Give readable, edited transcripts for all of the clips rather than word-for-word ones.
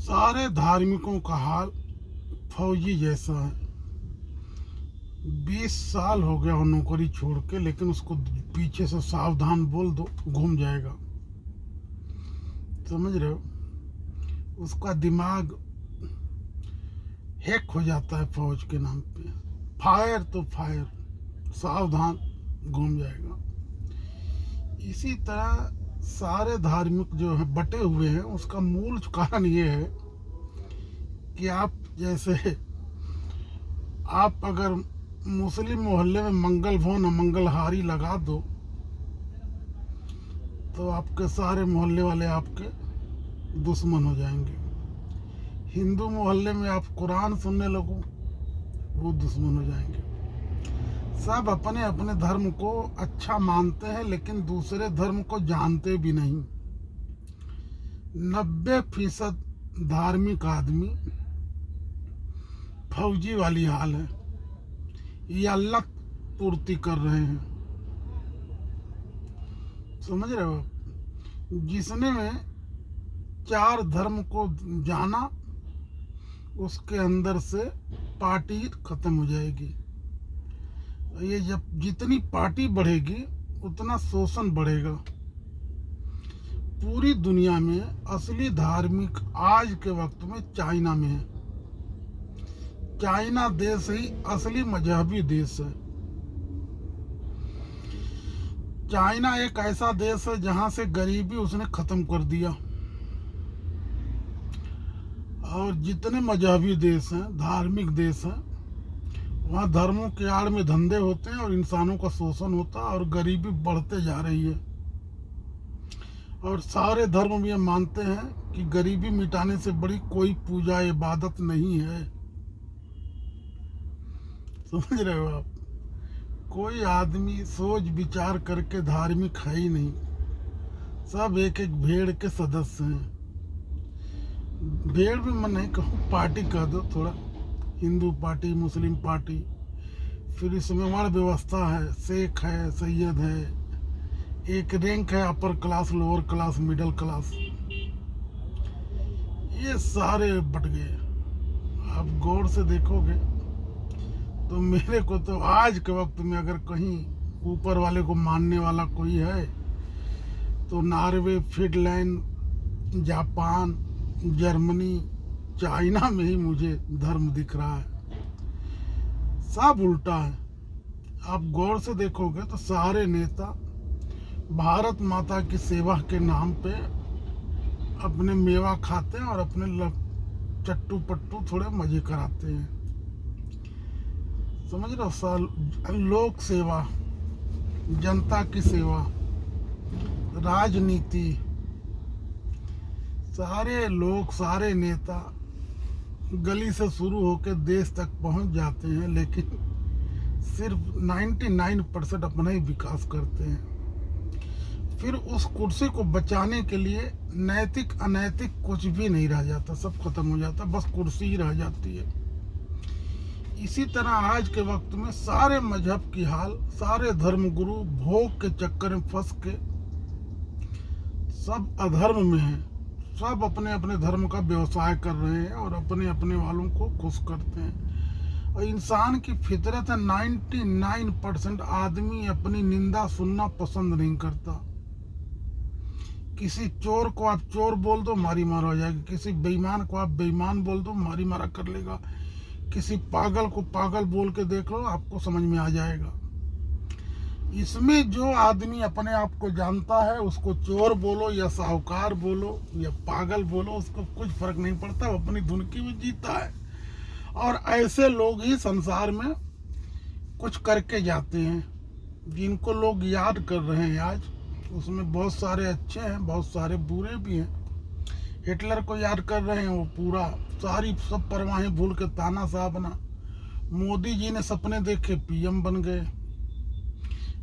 सारे धार्मिकों का हाल फौजी जैसा है। 20 साल हो गया वो नौकरी छोड़ के, लेकिन उसको पीछे से सावधान बोल दो घूम जाएगा। समझ रहे हो? उसका दिमाग हैक हो जाता है फौज के नाम पे। फायर तो फायर, सावधान, घूम जाएगा। इसी तरह सारे धार्मिक जो है बटे हुए हैं, उसका मूल कारण ये है कि आप जैसे आप अगर मुस्लिम मोहल्ले में मंगल भवन और मंगलहारी लगा दो तो आपके सारे मोहल्ले वाले आपके दुश्मन हो जाएंगे। हिंदू मोहल्ले में आप कुरान सुनने लगो, वो दुश्मन हो जाएंगे। सब अपने अपने धर्म को अच्छा मानते हैं, लेकिन दूसरे धर्म को जानते भी नहीं। 90% धार्मिक आदमी फौजी वाली हाल है, या लत पूर्ति कर रहे हैं। समझ रहे हो? जिसने में 4 धर्म को जाना, उसके अंदर से पार्टी खत्म हो जाएगी। ये जब जितनी पार्टी बढ़ेगी उतना शोषण बढ़ेगा। पूरी दुनिया में असली धार्मिक आज के वक्त में चाइना में है। चाइना देश ही असली मजहबी देश है। चाइना एक ऐसा देश है जहां से गरीबी उसने खत्म कर दिया। और जितने मजहबी देश हैं, धार्मिक देश हैं, वहाँ धर्मों के आड़ में धंधे होते हैं और इंसानों का शोषण होता है और गरीबी बढ़ते जा रही है। और सारे धर्म ये मानते हैं कि गरीबी मिटाने से बड़ी कोई पूजा इबादत नहीं है। समझ रहे हो आप? कोई आदमी सोच विचार करके धार्मिक है ही नहीं। सब एक एक भेड़ के सदस्य हैं। भेड़ भी मैं नहीं कहूँ, पार्टी कह दो थोड़ा। हिंदू पार्टी, मुस्लिम पार्टी, फिर इसमें वर्ण व्यवस्था है, शेख है, सैयद है, एक रैंक है, upper class, lower class, middle class. ये सारे बट गए। आप गौर से देखोगे तो मेरे को तो आज के वक्त में अगर कहीं ऊपर वाले को मानने वाला कोई है तो Norway, Finland, Japan, Germany, China में ही मुझे धर्म दिख रहा है। सब उल्टा है। आप गौर से देखोगे तो सारे नेता भारत माता की सेवा के नाम पे अपने मेवा खाते हैं और अपने चट्टू पट्टू थोड़े मजे कराते हैं। समझ रहे हो? लोक सेवा, जनता की सेवा, राजनीति, सारे लोग, सारे नेता गली से शुरू होकर देश तक पहुंच जाते हैं, लेकिन सिर्फ 99% अपना ही विकास करते हैं। फिर उस कुर्सी को बचाने के लिए नैतिक अनैतिक कुछ भी नहीं रह जाता, सब खत्म हो जाता, बस कुर्सी ही रह जाती है। इसी तरह आज के वक्त में सारे मजहब की हाल, सारे धर्मगुरु भोग के चक्कर में फंस के सब अधर्म में हैं। सब अपने अपने धर्म का व्यवसाय कर रहे हैं और अपने अपने वालों को खुश करते हैं। और इंसान की फितरत है, 99% आदमी अपनी निंदा सुनना पसंद नहीं करता। किसी चोर को आप चोर बोल दो, मारी मारा हो जाएगी। किसी बेईमान को आप बेईमान बोल दो, मारी मारा कर लेगा। किसी पागल को पागल बोल के देख लो, आपको समझ में आ जाएगा। इसमें जो आदमी अपने आप को जानता है, उसको चोर बोलो या साहूकार बोलो या पागल बोलो, उसको कुछ फर्क नहीं पड़ता, वो अपनी धुनकी में जीता है। और ऐसे लोग ही संसार में कुछ करके जाते हैं, जिनको लोग याद कर रहे हैं आज। उसमें बहुत सारे अच्छे हैं, बहुत सारे बुरे भी हैं। हिटलर को याद कर रहे हैं, वो पूरा सारी सब परवाहें भूल के तानाशाह बना। मोदी जी ने सपने देखे, पीएम बन गए।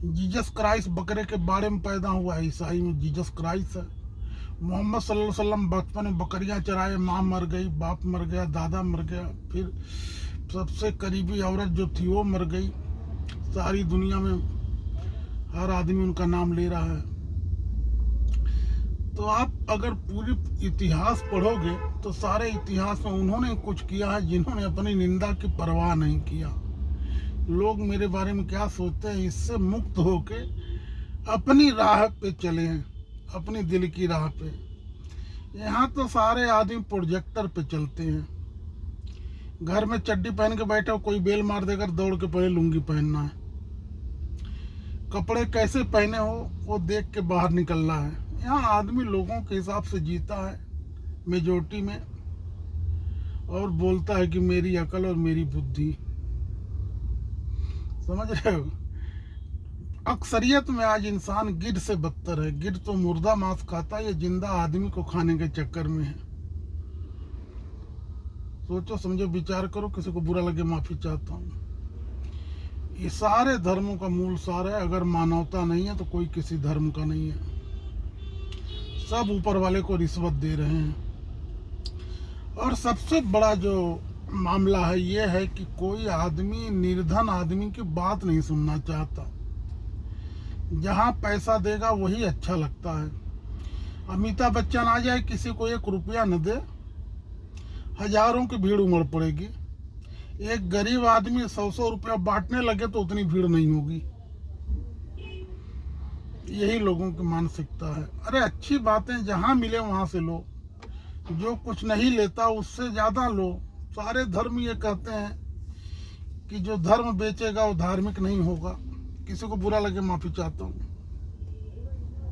जीसस क्राइस्ट बकरे के बारे में पैदा हुआ, ईसाई में जीसस क्राइस्ट है। मोहम्मद सल्लल्लाहु अलैहि वसल्लम बचपन में बकरियां चराए, माँ मर गई, बाप मर गया, दादा मर गया, फिर सबसे करीबी औरत जो थी वो मर गई। सारी दुनिया में हर आदमी उनका नाम ले रहा है। तो आप अगर पूरी इतिहास पढ़ोगे तो सारे इतिहास में उन्होंने कुछ किया है जिन्होंने अपनी निंदा की परवाह नहीं किया। लोग मेरे बारे में क्या सोचते हैं, इससे मुक्त होके अपनी राह पे चले हैं, अपनी दिल की राह पे। यहाँ तो सारे आदमी प्रोजेक्टर पे चलते हैं। घर में चड्डी पहन के बैठे हो, कोई बेल मार देकर दौड़ के पहले लुंगी पहनना है। कपड़े कैसे पहने हो वो देख के बाहर निकलना है। यहाँ आदमी लोगों के हिसाब से जीता है मेजोरिटी में, और बोलता है कि मेरी अकल और मेरी बुद्धि। समझ रहे हो? अक्सरियत में आज इंसान गिद्ध से बदतर है। गिद्ध तो मुर्दा मांस खाता है, ये जिंदा आदमी को खाने के चक्कर में है। सोचो समझो विचार करो, किसी को बुरा लगे माफी चाहता हूँ। ये सारे धर्मों का मूल सार है, अगर मानवता नहीं है तो कोई किसी धर्म का नहीं है। सब ऊपर वाले को रिश्वत दे रहे हैं। और सबसे बड़ा जो मामला है ये है कि कोई आदमी निर्धन आदमी की बात नहीं सुनना चाहता। जहाँ पैसा देगा वही अच्छा लगता है। अमिताभ बच्चन आ जाए, किसी को 1 रुपया न दे, हजारों की भीड़ उमड़ पड़ेगी। एक गरीब आदमी 100 रुपया बांटने लगे तो उतनी भीड़ नहीं होगी। यही लोगों की मानसिकता है। अरे अच्छी बातें जहाँ मिले वहाँ से लो, जो कुछ नहीं लेता उससे ज़्यादा लो। सारे धर्म ये कहते हैं कि जो धर्म बेचेगा वो धार्मिक नहीं होगा। किसी को बुरा लगे माफ़ी चाहता हूँ।